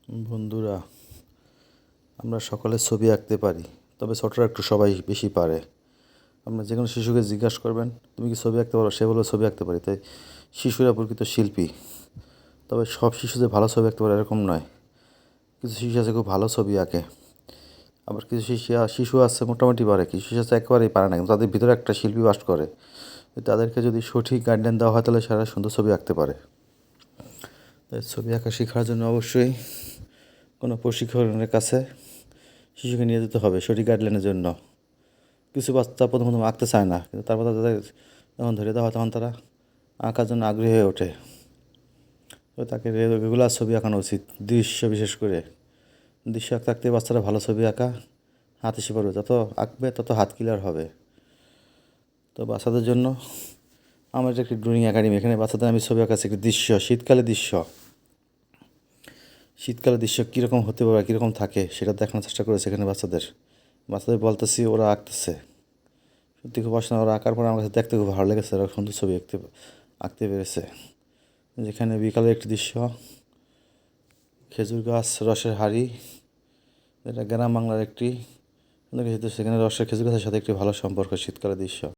বন্ধুরা, আমরা সকলে ছবি আঁকতে পারি, তবে ছোটরা একটু সবাই বেশি পারে। আপনার যে কোনো শিশুকে জিজ্ঞাসা করবেন, তুমি কি ছবি আঁকতে পারো? সে বলবে ছবি আঁকতে পারি। তাই শিশুরা প্রকৃত শিল্পী। তবে সব শিশু যে ভালো ছবি আঁকতে পারে এরকম নয়। কিছু শিশু আছে খুব ভালো ছবি আঁকে, আবার কিছু শিশু আছে মোটামুটি পারে, কিছু শিশু আছে একেবারেই পারে না, কিন্তু তাদের ভিতরে একটা শিল্পী বাস করে। তাদেরকে যদি সঠিক গাইডলাইন দেওয়া হয় তাহলে সারা সুন্দর ছবি আঁকতে পারে। তাই ছবি আঁকা শেখার জন্য অবশ্যই কোনো প্রশিক্ষকের কাছে শিশুকে নিয়ে যেতে হবে সঠিক গাইডলাইনের জন্য। কিছু বাচ্চা প্রথম প্রথম আঁকতে চায় না, কিন্তু তারপর তাদের যখন ধরে দেওয়া হয় তখন তারা আঁকার জন্য আগ্রহী হয়ে ওঠে। তো তাকে রেগুলার ছবি আঁকানো উচিত, দৃশ্য বিশেষ করে। দৃশ্য আঁকতে আঁকতে বাচ্চারা ভালো ছবি আঁকা হাত এসে পড়বে, যত আঁকবে তত হাত ক্লিয়ার হবে। তো বাচ্চাদের জন্য আমার একটি ড্রয়িং একাডেমি, এখানে বাচ্চাদের আমি ছবি আঁকাচ্ছি একটি দৃশ্য, শীতকালে দৃশ্য কীরকম হতে পারে, কীরকম থাকে সেটা দেখানোর চেষ্টা করেছে এখানে বাচ্চাদের বলতেছি, ওরা আঁকতেছে। সত্যি খুব অসাধারণ, ওরা আঁকার পর আমার কাছে দেখতে খুব ভালো লেগেছে, ওরা সুন্দর ছবি আঁকতে পেরেছে। যেখানে বিকালের একটি দৃশ্য, খেজুর গাছ, রসের হাঁড়ি, এটা গ্রাম বাংলার একটি সেখানে রসের খেজুর গাছের সাথে একটি ভালো সম্পর্ক, শীতকালের দৃশ্য।